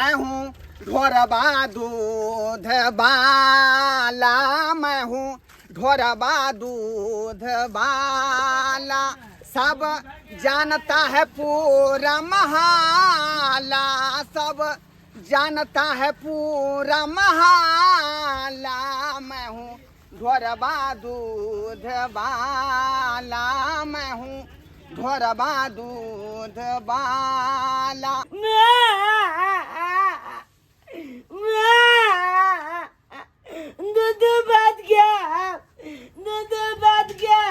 मैं हूँ ढोरबा दूध वाला, मैं हूँ ढोरबा दूध वाला, सब जानता है पूरा महाला, सब जानता है पूरा महाला, मैं हूँ ढोरबा दूध वाला, मैं हूँ ढोरबा दूध वाला। दूध भात क्या, दूध भात क्या,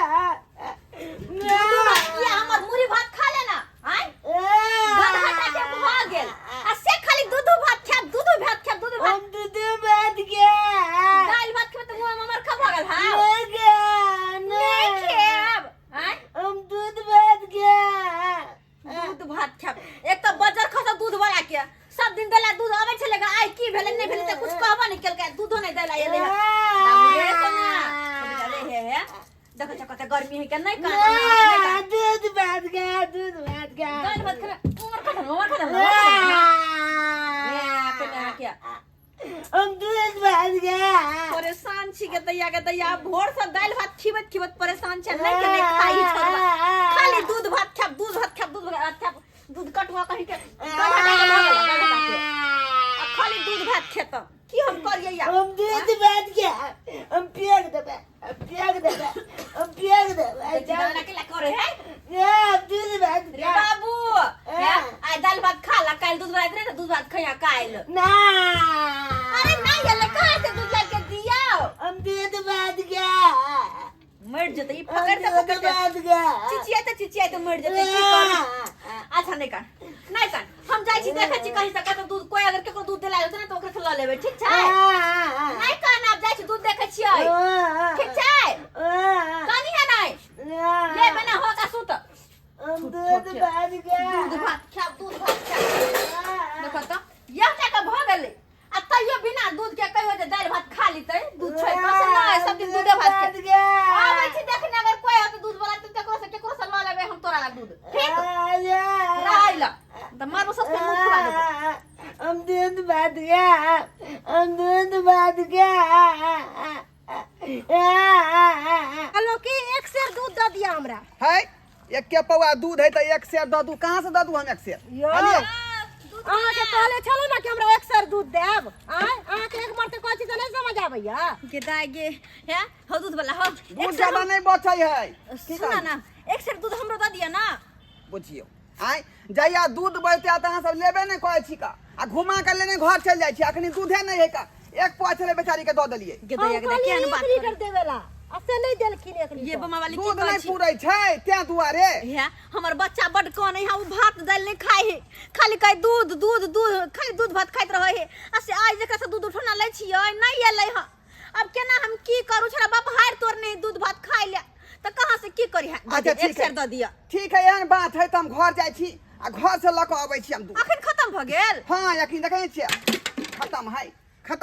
हमर मुरी भात खा लेना आय गधा टाके भाग गेल आ से खाली दूध भात खाब, दूध भात खाब, दूध भात। हम दूध भात क्या, दाल भात खाब त मुंह में मर खा भागल हां नहीं खाब आय हम दूध भात क्या, दूध भात खाब। एक त बजर खसा दूध वाला के सब दिन देला दूध आवे छलेगा, आय की भेले नहीं भेले त कुछ कहबा नहीं केल के, दूधो नहीं देला एले बाबू रे सोना चले हे देखो चकते गर्मी है के नहीं का दूध भात क्या, दूध भात क्या, दाल भात खा उमर खा क्या हम दूध भात क्या। परेशान छी के दैया भोर से दाल भात खिबत खिबत परेशान छ नहीं के नहीं खाई छोड़बा, खाली दूध भात खाब, दूध भात खाब, दूध भात खाब, दूध कटवा कहि के खाली दूध भात खेत की हम करिए या हम दूध भात क्या, हम पियाग देबे, हम पियाग देबे, हम पियाग देबे, जाना के ला करे है या दूध भात रे क्या बाबू आ दाल भात खा ला, काल दूध भात रे दूध भात खइया काल। ना अरे नहीं ये कहां से दूध लाके दिया, हम दूध भात क्या, मर जते ई पकड़ से पकड़ भात क्या चिचिया तो मर जते की कर। अच्छा नहीं कर हम जाई छी देखै छी कहीं से कतो दूध कोई अगर केको दूध देला होत ना तो ओकरा से ल लेबे ठीक छै नहीं कान आप जाई छी दूध देखै छियै ठीक छै कानी है नहीं लेबे ना होगा सुत हम दूध भात क्या, दूध भात खा देखो तो ये का भ गेलै आ तइयो बिना दूध के कहियो जे दाल भात खा लीतै, दूध छै पसंद ना है सब दिन दूध भात क्या आबै छी देखने अगर कोई हो तो दूध वाला तो केकरो से ल लेबे हम तोरा ला दूध ठीक राइला त मारो सब मुंह खुला देबो। हम दूध भात क्या, हम दूध भात क्या। हेलो की एक शेर दूध दे दिया हमरा है एक के पौआ दूध है तो एक शेर दे दू, कहाँ से दे दू हम एक शेर? अहाँ के कहले छलो ना कि हमरा एक शेर दूध देब, अहाँ के एक मरते कहै छी त नहीं समझ आबैया के दाई गे है हो दूध वाला हो दूध ज्यादा नहीं बचै है, सुना ना एक शेर दूध हमरो द दिया ना बुझियो आय जइया दूध बचते त अहाँ सब लेबे नहीं कहै छी का, आ घुमा के लेने घर चल जाइ छी, अखनी दूधे नहीं है का, एक पौआ छले बेचारी के द देलिए के दैया के केहन बात कर देवेला असे नहीं देलखिन एक ये बमा वाली दूध नहीं पूरै छै त्या दुआरे है हमर बच्चा बड कौन है उ भात दाल नहीं खाए है, खाली कह दूध दूध दूध खाली दूध भात खाइत रहे है। असे आज जकरा से दूध उठना ले छियै नहीं एलै ह, अब केना हम की करू छरा बाप हार तोर नहीं दूध भात खाइ ले त कहां से की करी है। अच्छा एक शेर द दिया ठीक है, एहन बात है त हम घर जाइ छी आ घर से ल के आबै छी हम दूध। अखन खत्म भ गेल हां यकीन देखै छियै खत्म है का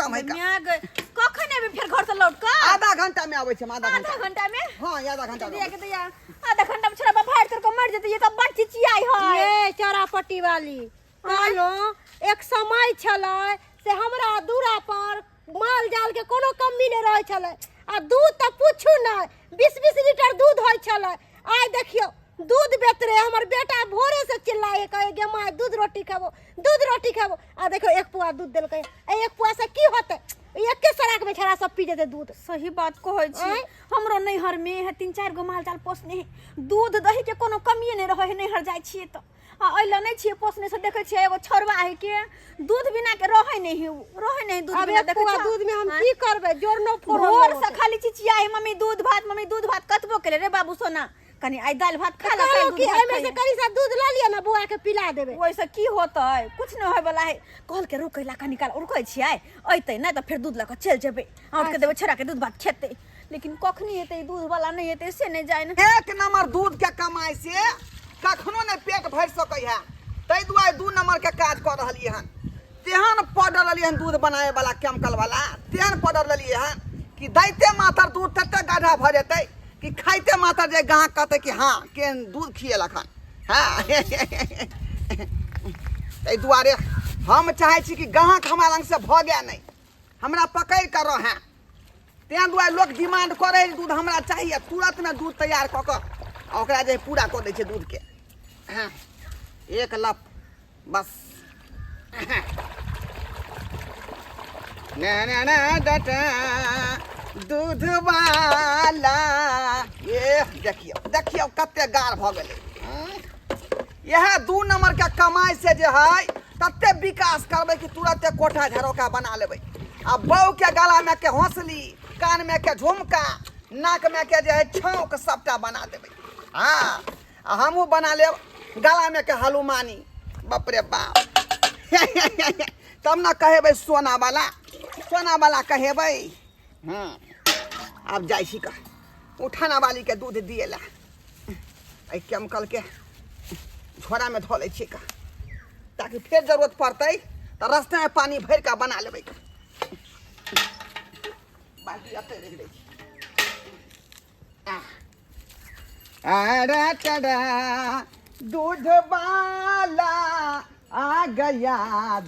कखन एबे फिर घर से लौट के आधा घंटा में आबै छी हम, आधा घंटा में हां आधा घंटा में के दैया आधा घंटा में छरा बाप हार तोर के मर जते, ये त बड़ चिचियाई है ये चौरापट्टी वाली कहलो एक समय छलै से हमरा दूरा पर माल जाल के कोनो कमी नहीं रहे छलै, आ दूध त पूछू नहीं 20-20 लीटर दूध होय छलै। आइ देखियो दूध बेच रहे हमर बेटा भोरे से चिल्लाए कहे गे माय दूध रोटी खाबो, दूध रोटी खाबो, आ देखो एक पुआ दूध देलकै, एक पुआ से की होते, एक के सराक में छड़ा सब पी जेते दूध। सही बात कहै छी, हमरो नैहर में है 3-4 गो माल जाल पोसने है, दूध दही के कोनो कमी नहीं रहे है, नैहर जाय छियै त अइला नहीं छियै पोसने से देखै छियै एगो छोरवा है के दूध बिना के रहे नहीं दूध बिना देखै छियै दूध में हम की करबे जोरनो भोर से खाली चिचिया है मम्मी दूध भात कतबो केले रे बाबू सोना कनी आई दाल भात खा ला कि एमे से कनी सा दूध ला लिया ना बुआ के पिला देबे, ओइसे की होतै कुछ न होय वाला है। कहल के रुकैला कनी काल रुकै छियै अइतै नै त फिर दूध ल के चल जेबै और के देबे छोरा के दूध भात खेतै, लेकिन कखनी हेतै दूध वाला नहीं हेतै से नहीं जाय न। एक नंबर दूध के कमाई से कखनो नहीं पेट भर सकै है, तै दुआरे 2 नंबर के काज कर रहलिए हन। तेहन पाउडर ललिए हन दूध बनाए वाला केमिकल वाला, तेहन पाउडर ललिए हन कि दैते मातर दूध तते गाढ़ा भर जेतै कि खाइते मातर जे गाहक कहते कि हाँ केहन दूध खिएलक हन। हाँ तै दुआरे हम चाहे छी कि ग्राहक हमारा लंग से भगे नहीं, हमरा पकड़ कर रहे। तें दुआरे लोग डिमांड करे दूध हमरा चाहिए, तुरंत में दूध तैयार कऽ कऽ ओकरा जे पूरा कऽ दै छै दूध के। हाँ, एक लप बस। दूध वाला ये देखियो कते गाढ़ भ गेलै। यह 2 नंबर के कमाई से जे है तते विकास करबै कि तुरंते कोठा झरोका बना लेबै। आ बहू के गला में के हौसली, कान में के झुमका, नाक में के जे है छौक सबटा बना देबै। हाँ, हमहू बना लेब गला में के हलुमानी। बाप रे बाप। तब ना कहेबै सोना वाला कहेबै। अब जाइ छी उठाना वाली के दूध दिए ला, केमिकल के झोरा में धो ले छी ताकि फिर जरूरत पड़तै तो रास्ते में पानी भर के बना लेबै। बाल्टी अते रख दै छी। दूध वाला आ गया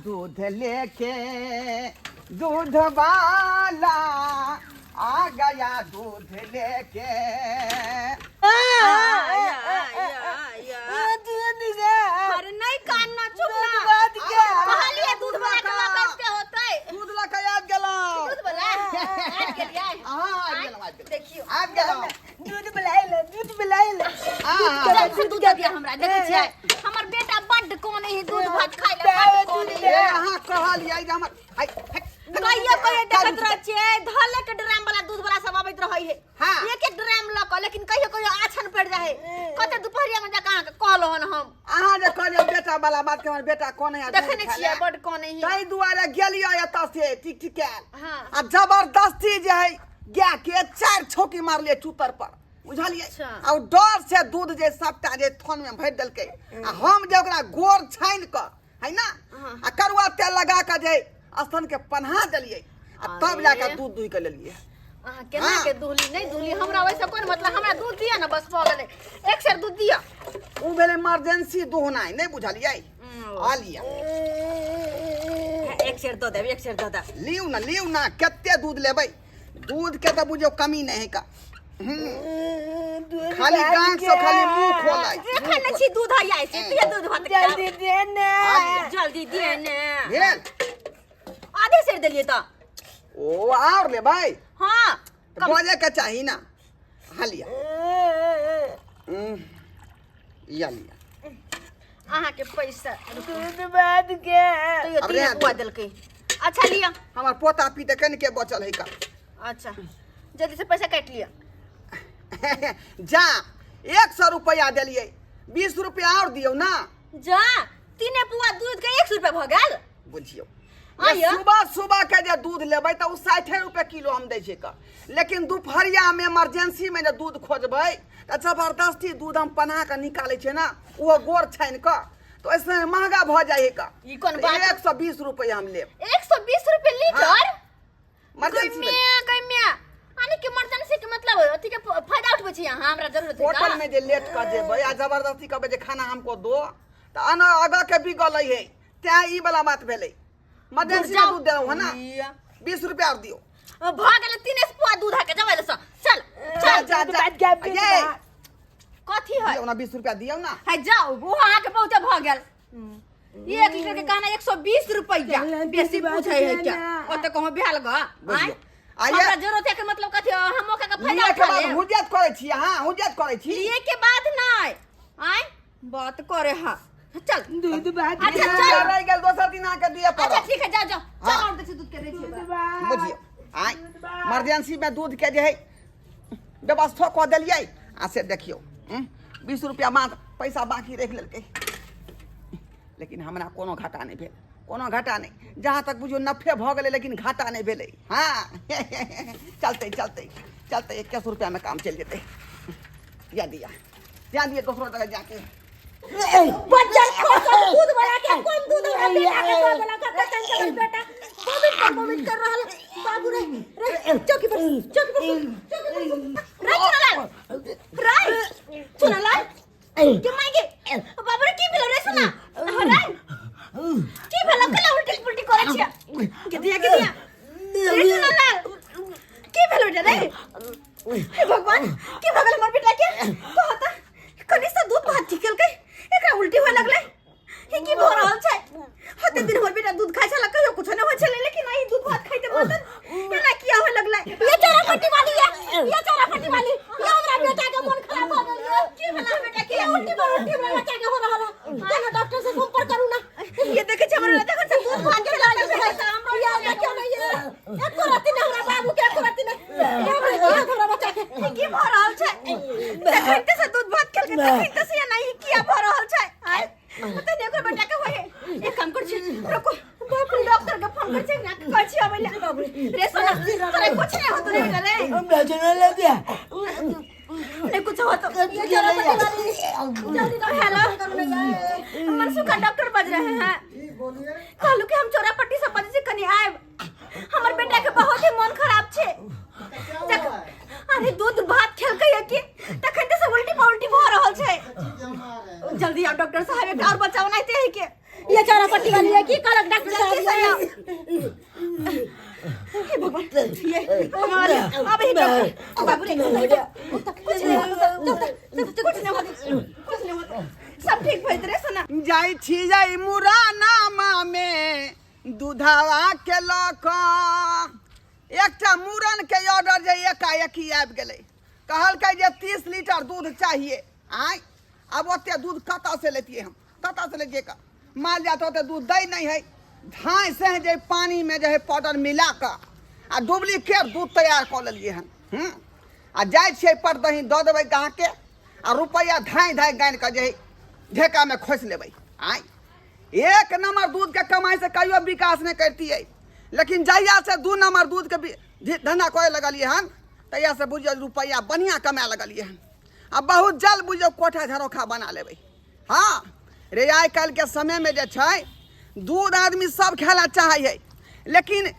दूध लेके, दूध वाला आ गया दूध लेके। अरे नहीं कानना, चुप ना। कहलिए दूध वाला का कैसे होतै? दूध ला के याद गेलौ। दूध वाला आज गेलिए। हां, देखियो आज गेलौ। दूध पिलाइले। दूध दिया हमरा। देखै छियै हमर बेटा बड्ड कोन है दूध भात खाइ ले, बड्ड कोन है। अहाँ कहलियै जे हमर कहियो देखत रह छियै धले के ड्राम वाला दूध वाला सब आबैत रहै है। हाँ। एक ड्राम ल क, लेकिन कहियो आछन पड़ जाए। कते दुपहरिया में जाके अहाँ कहलो हन हम। अहाँ जे कहलियै बेटा वाला बात के, हमर बेटा कोन है देखै नै छियै बड्ड कोन है। तै दुआरे गेलियै एतऽ से टिक हाँ। आ जबरदस्ती जे है गाय के 4 छौकी मारलियै चूतर पर, बुझलियै। अच्छा। आ डर से दूध जे सबटा जे थन में भर देलकै। आ हम जे ओकरा गोर छानि क है ना, आ करुआ तेल लगा के जे स्तन के पन्हा देलियै, आ तब जाके दूध दुहि के लेलियै। अहाँ केना के दुहली नहीं दुहली हमरा वैसे कोन मतलब, हमरा दूध दिया ना बस भ गेलै। एक सेर दूध दिया। उ भेलै इमरजेंसी दुहनाइ, नहीं बुझलियै। आ लिया, एक सेर दो दे, एक सेर दो दे। लियौ ना कते दूध लेबै। दूध के तो बुझियो कमी नहीं है का। खाली गांठ से खाली मुंह खोलाई। देखै नै छी दूध आइ छै, पिए दूध भात जल्दी दे ने। जल्दी दे ने। भेल आधे सेर देलिए त। ओ और ले भाई। हां, बजे के चाहिए ना। हालिया या लिया अहाँ के पैसा दूध बाद के तो ये 3 बुआ देलकै। अच्छा लिया। हमार पोता पीते कन के बचल है का। अच्छा जल्दी से पैसा काट लिया। जा 100 रुपया देलिए, 20 रुपया और दियो ना। जा 3 बुआ दूध के 100 रुपया भ गेल। बुझियो आइयो। सुबह के जे दूध लेबै त उ 60 रुपया किलो हम दै छै का। लेकिन दोपहरिया में इमरजेंसी में जे दूध खोजबै त जबरदस्ती दूध हम पन्हा के निकालै छै ना, वो गोर छानि क, तो ऐसे महंगा भ जाए है का। ई कोन बात? 120 रुपया हम लेब। 120 रुपया लीटर। इमरजेंसी में कमिया आने के इमरजेंसी के मतलब अथी के फायदा उठबै छी अहाँ, हमरा जरूरत है। होटल में जे लेट कर जेबै आ जबरदस्ती कहबै जे खाना हमको दो त अन आगा के बिगल है। त्या ई वाला बात भेलै। इमरजेंसी में दूध देलौ है ना, 20 रुपया और दियो। भ गेल 3 पुआ दूध के जबै ले चल जा ये कथी है दियो ना, 20 रुपया दियो ना। है जाओ वो अहाँ के बहुते भ गेल। 1 लीटर के कहना 120 रुपया बेसी पूछै है क्या। ओते कहूं भेल ग आय हमरा जरूरत है के मतलब कथी हम ओका के फायदा लिए के उठा बाद ले। हुज्जत करै छी अहाँ, हुज्जत करै छी। लिए के बाद नहीं आय बात करे हा। चल दूध बाद अच्छा चल रह गेल दोसर दिन आके दिए पड़त। अच्छा ठीक है जाओ चल और दे दूध के दे छी। बुझियो आय इमरजेंसी में दूध के जे है व्यवस्था कऽ देलियै। आ से देखियो 20 रुपया मात्र पैसा बाकी रख लेलकै, लेकिन हमरा कोनो घाटा नहीं भेल, कोनो घाटा नहीं। जहाँ तक बुझियो नफे भ गेलै लेकिन घाटा नहीं भेलै। हाँ चलते 21 रुपया में काम चल जेतै। या दिया दोसरो जगह जाके बच्चा दूध वाला के कौन दूध वाला के वाला का टेंशन बेटा वोमिट कर रहल बाबू रे चौकी पर सुनला के मांगे बाबू रे की भेल रे सुना रे की भेल कला बेटा दूध खाइ छला कहियो कुछ न होइ छले लेकिन आई दूध भात खाइते मतलब एना किया होय लगलै ये चोरा पट्टी वाली है, ये चोरा पट्टी वाली, ये हमरा बेटा के मन खराब हो गइल है। की भला बेटा के उल्टी में क्या हो रहा है? चलो डॉक्टर से संपर्क करू ना। ये देखे छ हमरा देखो छ दूध भात के ये क्या नहीं है? एक को राती ना हमरा बाबू के, एक को राती ना हमरा बच्चा के की भ रहल छै देखैते से दूध भात खेल के देखैते से नहीं किया भ रहल छै आय पता नहीं ओकर बेटा के होय एक काम कर छी रुको बाप रे डॉक्टर के फोन कर छी ना कहै छी अबे रे सोना तोरे कुछ नहीं होत रे बेटा रे हम नजर लग गया नहीं कुछ होत ये चलो जल्दी तो हेलो मनसू का डॉक्टर बज रहे हैं कहलू कि हम चोरा पट्टी से बजे से कनी आए हमर बेटा के बहुत ही मन खराब छे अरे दूध भात खेल के कि तखन से उल्टी पल्टी भ रहल छै जल्दी आओ डॉक्टर साहब एक और बचाओ नहीं ते है के ये चोरा पट्टी वाली है की करक डॉक्टर साहब? हे भगवान ये हमारे अब ही डॉक्टर बाबू रे कुछ नहीं होता सब ठीक भइल रे सोना जाई छी जाई मुरानामा में दूधवा के लक एकटा मुरन के ऑर्डर जे एकाएकी आबि गेलै कहलकै जे 30 लीटर दूध चाहिए आय अब ओते दूध कतऽ से लेतिए हम कतऽ से लेतिए का माल जात ओते दूध दै नहीं है धाय से जे पानी में जे है पाउडर मिला के आ डुप्लीकेट दूध तैयार कऽ लेलिए हन आ जाइ छियै पर दही दऽ देबै गाँव के आ रुपैआ धाय धाय गानि के जे है ढेका में खोसि लेबै आय एक नंबर दूध के कमाई से कहियो विकास नहीं करती है लेकिन जहिया से 2 नंबर दूध के धंधा करे लगलिए हन तहिया से बुझियो रुपैया बढ़िया कमाए लगलिए हन आ बहुत जल्द बुझियो कोठा झरोखा बना लेबै हाँ रे आइ काल्हि के समय में जे छै दूध आदमी सब खेला चाहे है लेकिन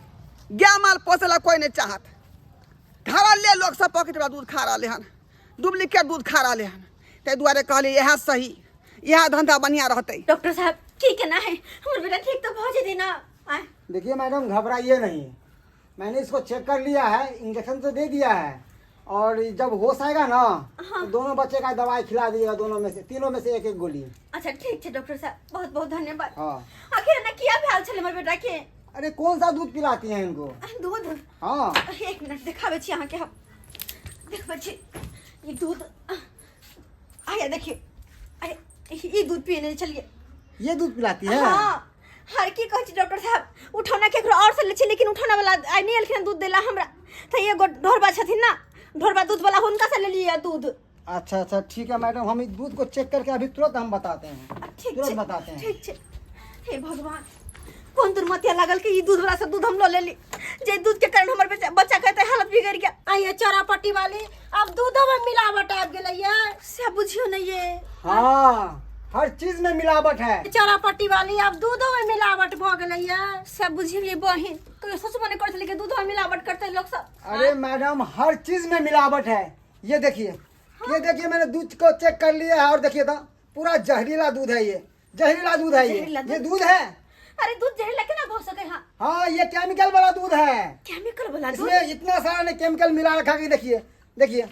गाय माल पोसला कोई नहीं चाहत घरले लोग सब पॉकेट में दूध खा रहे हन डुप्लीकेट दूध खा रहे हन ताहि दुआरे कहलिए यह सही यह धंधा बढ़िया रहते डॉक्टर साहब ठीक है ना है हमर बेटा ठीक तो पहुंच दी ना आय देखिए मैडम घबराइए नहीं, मैंने इसको चेक कर लिया है, इंजेक्शन तो दे दिया है और जब होश आएगा ना तो दोनों बच्चे का दवाई खिला दीजिएगा, दोनों में से तीनों में से एक एक गोली। अच्छा ठीक है डॉक्टर साहब बहुत बहुत धन्यवाद। हाँ आखिर ना किया भेल छले हमर बेटा के अरे कौन सा दूध पिलाती हैं इनको? दूध हाँ एक मिनट दिखावे छी अहाँ के हम देखबे छी ये दूध आया देखिए आया ये दूध पीने चलिए ये दूध पिलाती है? हाँ हर की कहै छी डॉक्टर साहब उठौना केकरो और से ले छी लेकिन उठौना वाला आइ नहीं एलखिन दूध देला हमरा त एगो ढोरबा छथिन ना ढोरबा दूध वाला हुनका से ले लिया दूध। अच्छा अच्छा ठीक है मैडम, हम इस दूध को चेक करके अभी तुरंत हम बताते हैं, तुरंत बताते हैं। ठीक है हे भगवान कौन दुर्मतिया लागल कि ई दूध वाला से दूध हम लो लेली जे दूध के कारण हमर बच्चा कहते हालत बिगड़ गया। आइए चोरा पट्टी वाली अब दूधो में मिलावट आ गेलै है से बुझियो नहीं ये हाँ हर चीज में मिलावट है। चोरा पट्टी वाली अब दूधो में मिलावट भ गेलै है से बुझियो ये बहिन कहियो सोचबो नहीं करत कि दूध में मिलावट करते लोग सब। अरे मैडम हर चीज में मिलावट है, ये देखिए ये देखिए मैंने दूध को चेक कर लिया है और देखिए तो पूरा जहरीला दूध है, ये जहरीला दूध है, ये दूध है। अरे दूध जहरीला केना भ सके? हाँ ये केमिकल वाला दूध है, केमिकल वाला दूध इसमें इतना सारा ने केमिकल मिला रखा है। देखिए देखिए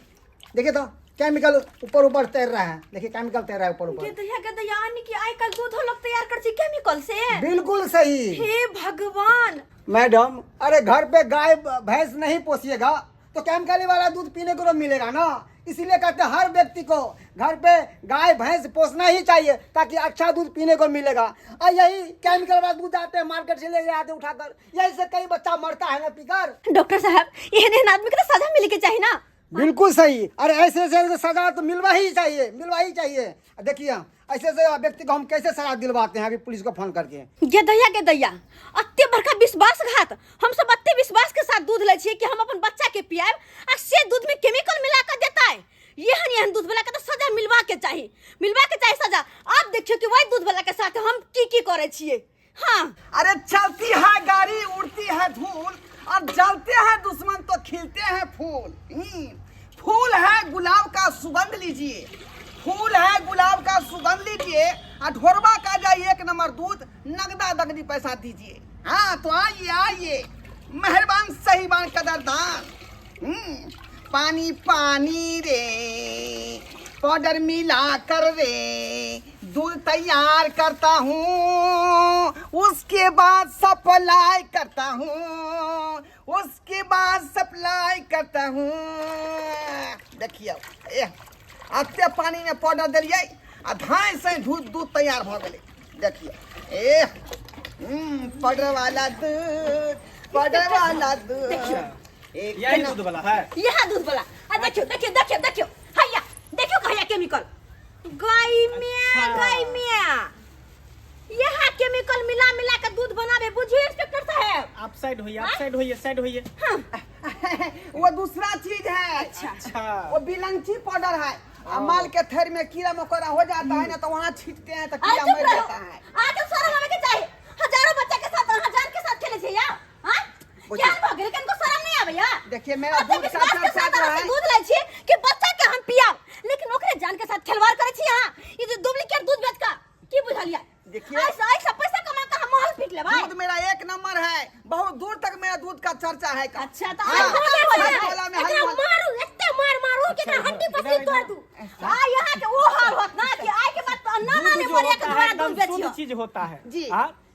देखिए तो केमिकल ऊपर ऊपर तैर रहा है, देखिए केमिकल तैर रहा है ऊपर ऊपर। के दया यानी कि आइ काल दूध लोग तैयार कर छी केमिकल से। बिल्कुल सही। हे भगवान मैडम अरे घर पे गाय भैंस नहीं पोसिएगा तो केमिकल वाला दूध पीने को तो मिलेगा ना, इसीलिए कहते हैं हर व्यक्ति को घर पे गाय भैंस पोसना ही चाहिए ताकि अच्छा दूध पीने को मिलेगा। और यही केमिकल वाला दूध आते हैं मार्केट से ले आते उठाकर, यही से कई बच्चा मरता है ना पीकर। डॉक्टर साहब यह आदमी को तो सजा मिले के चाहिए ना। बिल्कुल सही, अरे ऐसे ऐसे सजा तो मिलवा ही चाहिए, मिलवा ही चाहिए। देखिए ऐसे ऐसे व्यक्ति को हम कैसे सजा दिलवाते हैं अभी पुलिस को फोन करके। के दैया अत्ते बड़का विश्वासघात हम सब अत्ते विश्वास के साथ दूध ले छिए कि हम अपन बच्चा के पियाब आ से दूध में केमिकल मिला कर देता है। यहन दूध वाला के तो सजा मिलवा के चाहिए सजा। आप देखियो कि वही दूध वाला के साथ हम की करे छिए। हाँ अरे चलती है गाड़ी उड़ती है धूल और जलते हैं दुश्मन तो खिलते हैं फूल। फूल है गुलाब का सुगंध लीजिए, फूल है गुलाब का सुगंध लीजिए और ढोरबा का जाइए 1 नंबर दूध नगदा दगदी पैसा दीजिए। हाँ तो आइए आइए मेहरबान सहीबान कदरदान। पानी पानी रे पाउडर मिला कर रे दूध तैयार करता हूँ, उसके बाद सप्लाई करता हूँ, उसके बाद सप्लाई करता हूँ। देखिए अत्ते पानी में पाउडर दिलिए आ धान से दूध तैयार भ गए। देखिए पाउडर वाला दूध यही दूध वाला है। यहाँ दूध वाला देखियो देखियो देखियो देखियो हैया देखियो कहिया केमिकल गाय में यहाँ केमिकल मिला मिला के दूध बनावे। बुझिए इंस्पेक्टर साहब आप साइड होइए साइड होइए। वो दूसरा चीज है। अच्छा वो बिलंची पाउडर है। माल के थर में कीड़ा मकोड़ा हो जाता है ना तो वहाँ छींटते हैं तो कीड़ा मर जाता है। आज तो शर्म आवे के चाहिए। हजारों बच्चे के साथ हजार के साथ खेले छे यार। हां क्या हो गए इनको शर्म नहीं आवे यार। देखिए मेरा दूध का चर्चा है। दूध लै छी कि बच्चा के हम पियाब लेकिन ओकरे जान के साथ खिलवाड़ करे छी। हां ये जो डुप्लीकेट दूध बेच का की बुझलिया। देखिए ऐसा पैसा कमा के हम महल पीट ले भाई। दूध मेरा 1 नंबर है। बहुत दूर तक मेरा दूध का चर्चा है। अच्छा तो हाँ, एकरा मारू एते मारू कि हड्डी पसली तोड़ दूं। यहाँ के वो हाल होत ना कि आए के बाद नाना ने मरे के द्वारा दूध बेचियो। शुद्ध चीज होता है जी।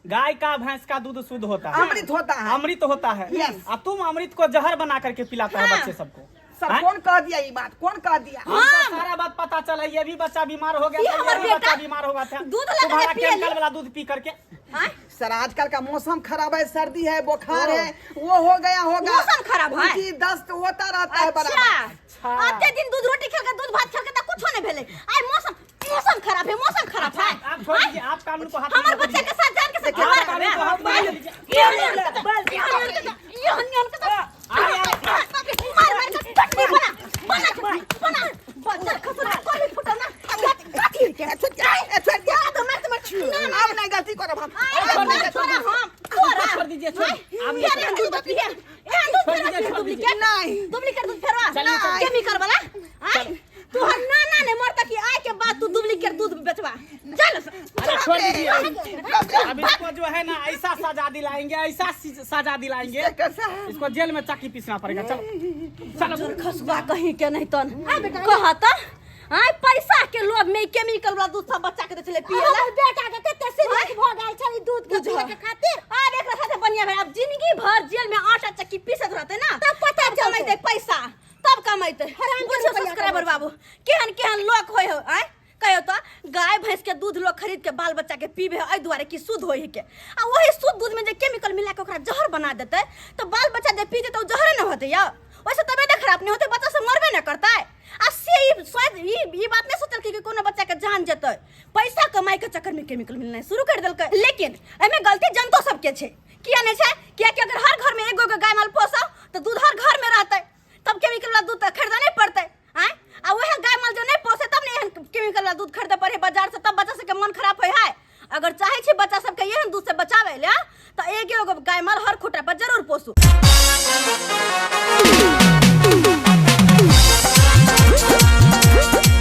गाय का भैंस का दूध शुद्ध होता है। अमृत होता है। अमृत होता है। Yes। अब तुम अमृत को जहर बना करके पिलाता है बच्चे सबको। सब हाँ? कौन कह दिया ये बात? कौन कह दिया? हमको सारा बात पता चला। ये भी बच्चा बीमार हो गया ये था, हमार ये भी बेटा बच्चा बीमार हो गया था। दूध लगा के तुम्हारा पिए केमिकल ले। वाला दूध पी करके। सर आजकल का मौसम खराब है, सर्दी है, बुखार है, वो हो गया होगा। मौसम खराब है। उनकी दस्त होता रहता है अच्छा बराबर। आते दिन दूध रोटी खा के दूध भात खा के तो कुछ नहीं भेले। आई मौसम खराब है। मौसम खराब है। आप छोड़ दीजिए। आप कानून को हाथ में हमारे मत बच्चे लीजिए। के साथ जान के साथ आप कानून को हाथ में मत लीजिए। अब नहीं गलती करो हम। छोड़ दीजिए, छोड़। आप ये डुप्लीकेट दूध फेरवा चलिए, चलिए। केमिकल वाला तू नाना ने मरता कि आए के बाद तू डुप्लीकेट दूध बेचवा चल। अरे छोड़ दीजिए। अब इसको जो है ना ऐसा सजा दिलाएंगे, ऐसा सजा दिलाएंगे, इसको जेल में चाकी पीसना पड़ेगा। चलो चलो। खसुआ कहीं के नहीं तन कहता आय पैसा के लोभ में केमिकल वाला दूध सब बच्चा के चले पिए ला। बेटा के कते सीरियस भ गेल छली दूध के पिए के खातिर। अब एकरा साथे बनिया भाई अब जिंदगी भर जेल में आटा चक्की पीसत रहते ना तब पता चलते पैसा तब कमाइते। बुझो सब्सक्राइबर बाबू केहन केहन लोग होय हो। आय कहियो तो गाय भैंस के दूध लोग खरीद के बाल बच्चा के पीबे एहि दुआरे कि शुद्ध होय के। आ वही शुद्ध दूध में जे केमिकल मिला के ओकरा जहर बना देते तो बाल बच्चा जे पीते तो जहर न होते या वैसे तबियत खराब नहीं होते, बच्चा सब मरबे न करता है। आ से ई बात नहीं सोचल कि कोनो बच्चा के जान जेतै। पैसा कमाई के चक्कर में केमिकल मिलना शुरू कर देलकै। लेकिन एमे गलती जनतो सबके छै। किया नहीं छै? किया कि अगर हर घर में एगो गाय माल पोसो तो दूध हर घर में रहतै तब केमिकल वाला दूध खरीदना नहीं पड़तै। आय आ वह गाय माल जो नहीं पोसे तब नहीं केमिकल वाला दूध खरीदे पड़े बाजार से, तब बच्चा सबके मन खराब होय है। अगर चाहे छी बच्चा सबके एहन दूध से बचावे ले तो एगो गाय माल हर खुटा पर जरूर पोसू।